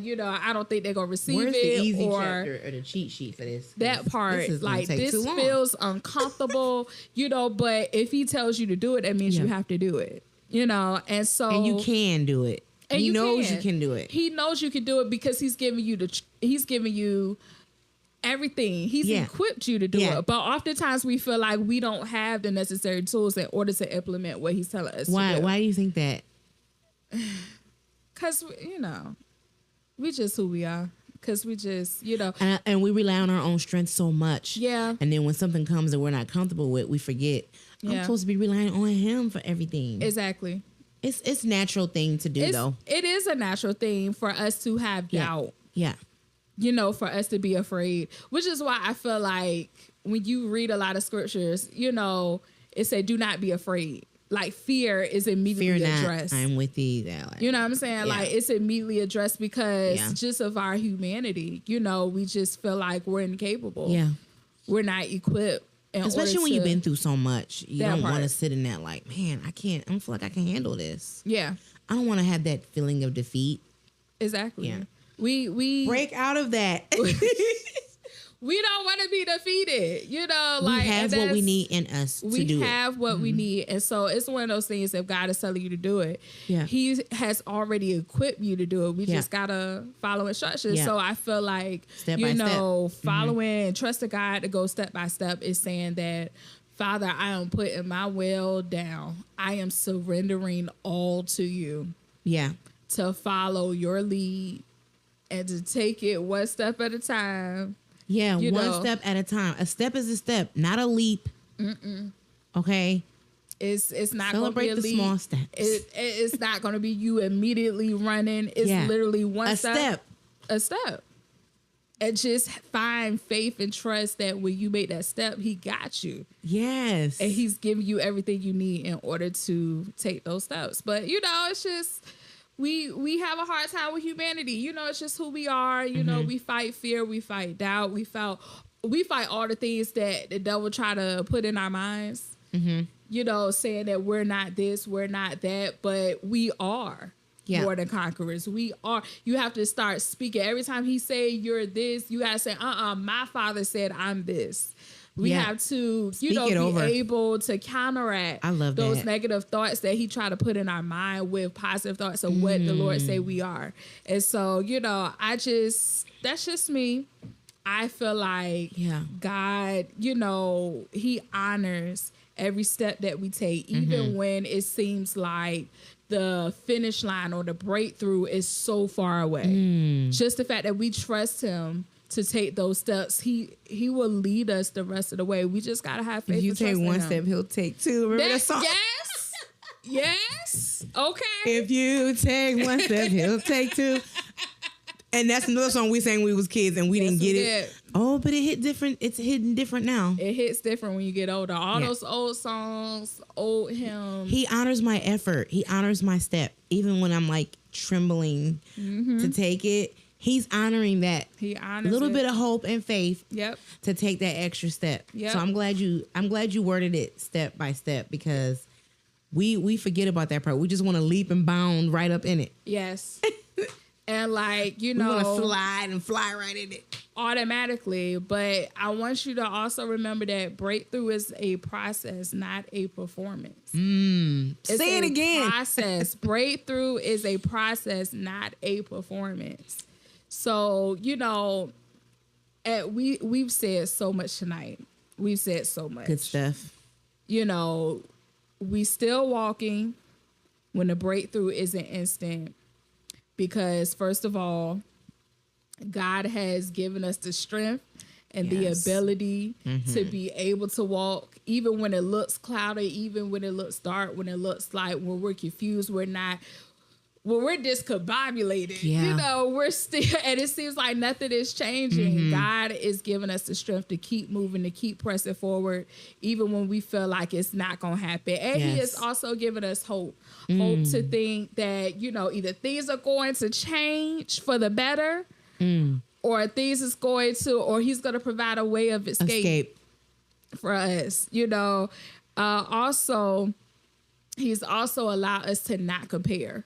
don't think they're gonna receive Where's it. The easy chapter or the cheat sheet for this? That part, this feels uncomfortable, But if He tells you to do it, that means you have to do it, And so you can do it. And he knows you can do it. He knows you can do it because he's giving you everything. He's equipped you to do it. But oftentimes we feel like we don't have the necessary tools in order to implement what he's telling us to do. Why do you think that? Because, we just who we are. Because we just, And we rely on our own strength so much. Yeah. And then when something comes that we're not comfortable with, we forget. I'm supposed to be relying on him for everything. Exactly. It's a natural thing to do, though. It is a natural thing for us to have doubt. Yeah. For us to be afraid, which is why I feel like when you read a lot of scriptures, it say, do not be afraid. Like fear is immediately addressed. I'm with you there. You know what I'm saying? Yeah. Like it's immediately addressed because just of our humanity, we just feel like we're incapable. Yeah. We're not equipped. Especially when you've been through so much. You don't want to sit in that like, man, I don't feel like I can handle this. Yeah. I don't want to have that feeling of defeat. Exactly. Yeah. We break out of that. We don't want to be defeated, we have what we need in us to do it. We have what we need. And so it's one of those things, if God is telling you to do it, he has already equipped you to do it. We just got to follow instructions. So I feel like, step by step. Following, trusting God to go step by step is saying that, Father, I am putting my will down. I am surrendering all to you. Yeah. To follow your lead and to take it one step at a time. Yeah, one step at a time. A step is a step, not a leap. Okay? It's not going to be a leap. Celebrate the small steps. It's not going to be you immediately running. It's literally one step. A step. And just find faith and trust that when you make that step, he got you. Yes. And he's giving you everything you need in order to take those steps. But, it's just... We have a hard time with humanity. It's just who we are. We fight fear. We fight doubt. We fight all the things that the devil try to put in our minds. Saying that we're not this, we're not that, but we are more than conquerors. We are. You have to start speaking. Every time he say you're this, you got to say, my father said I'm this. We have to, be able to counteract those negative thoughts that he tried to put in our mind with positive thoughts of what the Lord say we are. And so, that's just me. I feel like God, he honors every step that we take, even when it seems like the finish line or the breakthrough is so far away. Just the fact that we trust him to take those steps, he will lead us the rest of the way. We just gotta have faith. If you take one step, he'll take two. Remember that song? Yes. Okay. If you take one step, he'll take two. And that's another song we sang when we was kids and we didn't get it. Oh, but it hit different. It's hitting different now. It hits different when you get older. All those old songs, old hymns. He honors my effort. He honors my step. Even when I'm like trembling to take it. He's honoring that. He honors a little bit of hope and faith. Yep. To take that extra step. Yep. So I'm glad you worded it step by step because we forget about that part. We just want to leap and bound right up in it. Yes. And we want to slide and fly right in it automatically. But I want you to also remember that breakthrough is a process, not a performance. Say it again. Process. Breakthrough is a process, not a performance. So, we've said so much tonight. We've said so much. Good stuff. We still walking when the breakthrough isn't instant because, first of all, God has given us the strength and the ability to be able to walk, even when it looks cloudy, even when it looks dark, when it looks like when we're confused, we're discombobulated, we're still, and it seems like nothing is changing. God is giving us the strength to keep moving, to keep pressing forward, even when we feel like it's not going to happen. And he is also giving us hope to think that, either things are going to change for the better or things is going to, or he's going to provide a way of escape. For us, also, he's also allowed us to not compare.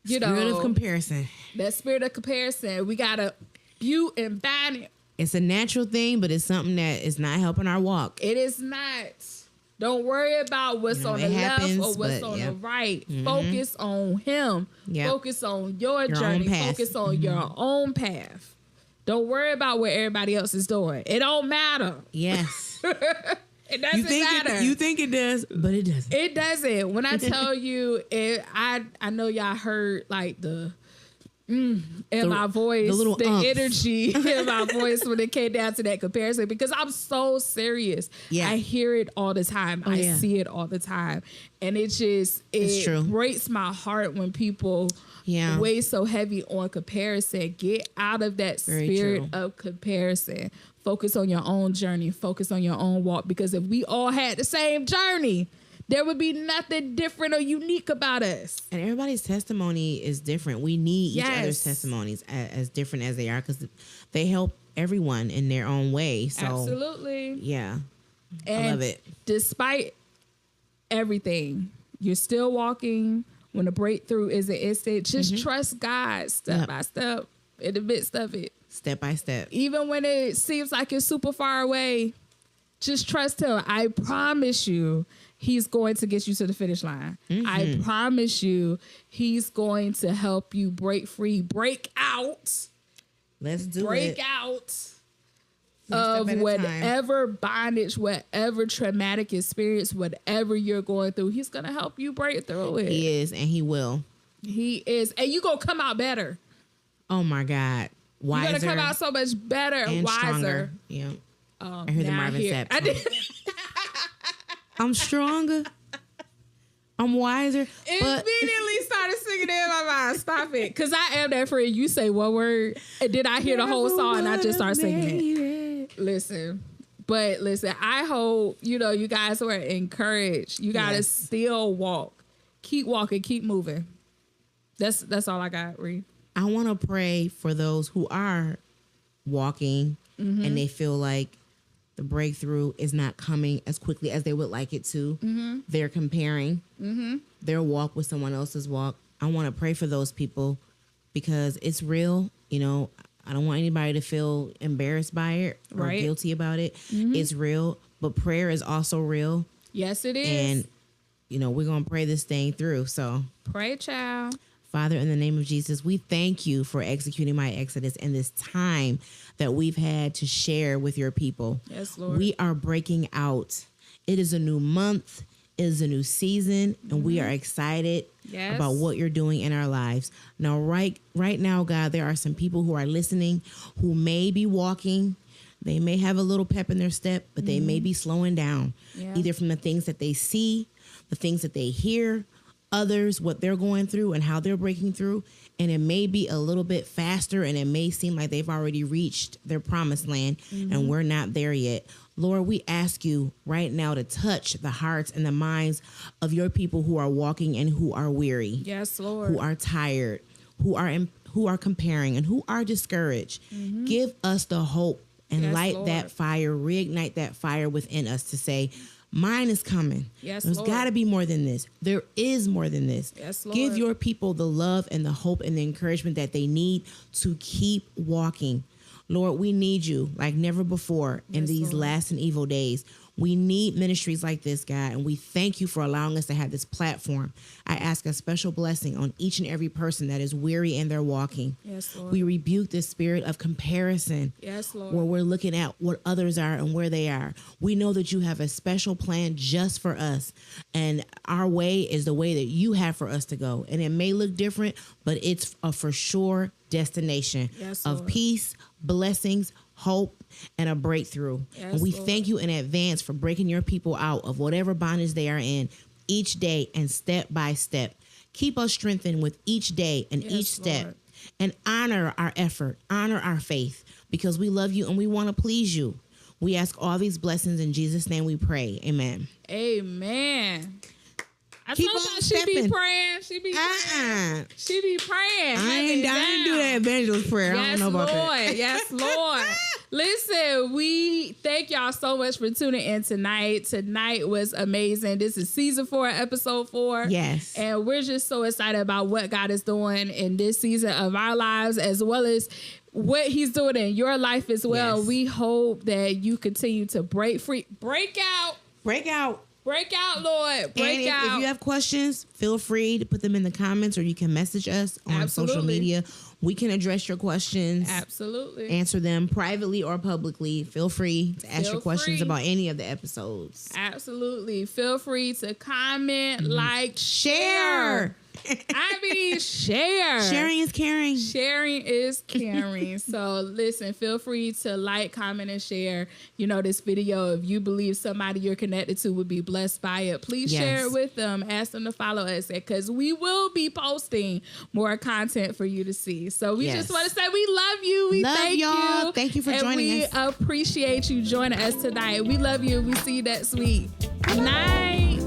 Spirit of comparison. That spirit of comparison, we gotta butte and ban it. It's a natural thing, but it's something that is not helping our walk. It is not. Don't worry about what's on the happens, left or what's on the right. Focus on him. Focus on your journey. Focus on your own path. Don't worry about what everybody else is doing. It don't matter. Yes. It doesn't matter. You think it does, but it doesn't. It doesn't. When I tell you, I know y'all heard like the my voice, the energy in my voice when it came down to that comparison, because I'm so serious. Yeah. I hear it all the time. I see it all the time. And it breaks my heart when people weigh so heavy on comparison. Get out of that spirit of comparison. Focus on your own journey. Focus on your own walk. Because if we all had the same journey, there would be nothing different or unique about us. And everybody's testimony is different. We need each other's testimonies as different as they are, because they help everyone in their own way. So, absolutely. Yeah. And I love it. Despite everything, you're still walking. When the breakthrough isn't instant, just trust God step by step in the midst of it. Step by step. Even when it seems like it's super far away, just trust him. I promise you, he's going to get you to the finish line. I promise you, he's going to help you break free, break out. Let's do break out of whatever bondage, whatever traumatic experience, whatever you're going through. He's going to help you break through it. He is, and he will. He is. And you're going to come out better. Oh, my God. Wiser. You're going to come out so much better and wiser. Stronger. Yeah. I heard the Marvin Sapp song. I'm stronger. I'm wiser. Immediately started singing it in my mind. Stop it. Because I am that friend. You say one word, and then I hear the whole song, and I just start singing it. Listen. I hope, you guys were encouraged. You got to still walk. Keep walking. Keep moving. That's all I got, Ree. I want to pray for those who are walking and they feel like the breakthrough is not coming as quickly as they would like it to. They're comparing their walk with someone else's walk. I want to pray for those people because it's real. I don't want anybody to feel embarrassed by it or guilty about it. It's real, but prayer is also real. Yes, it is. And, we're going to pray this thing through. So pray, child. Father, in the name of Jesus, we thank you for executing my Exodus in this time that we've had to share with your people. Yes, Lord. We are breaking out. It is a new month. It is a new season, and we are excited about what you're doing in our lives. Now, right now, God, there are some people who are listening who may be walking. They may have a little pep in their step, but they may be slowing down, either from the things that they see, the things that they hear, others, what they're going through and how they're breaking through. And it may be a little bit faster, and it may seem like they've already reached their promised land and we're not there yet. Lord, we ask you right now to touch the hearts and the minds of your people who are walking and who are weary. Yes, Lord. Who are tired, who are comparing, and who are discouraged. Give us the hope and light that fire, reignite that fire within us to say, mine is coming. Yes, There's got to be more than this. There is more than this. Yes, Lord. Give your people the love and the hope and the encouragement that they need to keep walking. Lord, we need you like never before in these last and evil days. We need ministries like this, God, and we thank you for allowing us to have this platform. I ask a special blessing on each and every person that is weary in their walking. Yes, Lord. We rebuke the spirit of comparison. Yes, Lord. Where we're looking at what others are and where they are. We know that you have a special plan just for us, and our way is the way that you have for us to go. And it may look different, but it's a for sure destination of peace, blessings, hope, and a breakthrough. Yes, and we thank you in advance for breaking your people out of whatever bondage they are in each day and step by step. Keep us strengthened with each day and each step. Lord. And honor our effort, honor our faith, because we love you and we want to please you. We ask all these blessings in Jesus' name we pray. Amen. Amen. I Keep told on her she be praying. She be praying. She be praying. I ain't do that evangelist prayer. Yes, I don't know about that. Yes, Lord. Listen, we thank y'all so much for tuning in tonight. Tonight was amazing. This is season 4, episode 4. Yes. And we're just so excited about what God is doing in this season of our lives, as well as what he's doing in your life as well. Yes. We hope that you continue to break free, break out, Break out, Lord. Break out. If you have questions, feel free to put them in the comments, or you can message us on social media. We can address your questions. Absolutely. Answer them privately or publicly. Feel free to ask your questions about any of the episodes. Absolutely. Feel free to comment, like, share. I mean, share. Sharing is caring. Sharing is caring. So listen, feel free to like, comment, and share, this video. If you believe somebody you're connected to would be blessed by it, please share it with them. Ask them to follow us, because we will be posting more content for you to see. So we just want to say we love you. We thank you. Thank you for joining us. We appreciate you joining us tonight. We love you. We see you next week. Good night.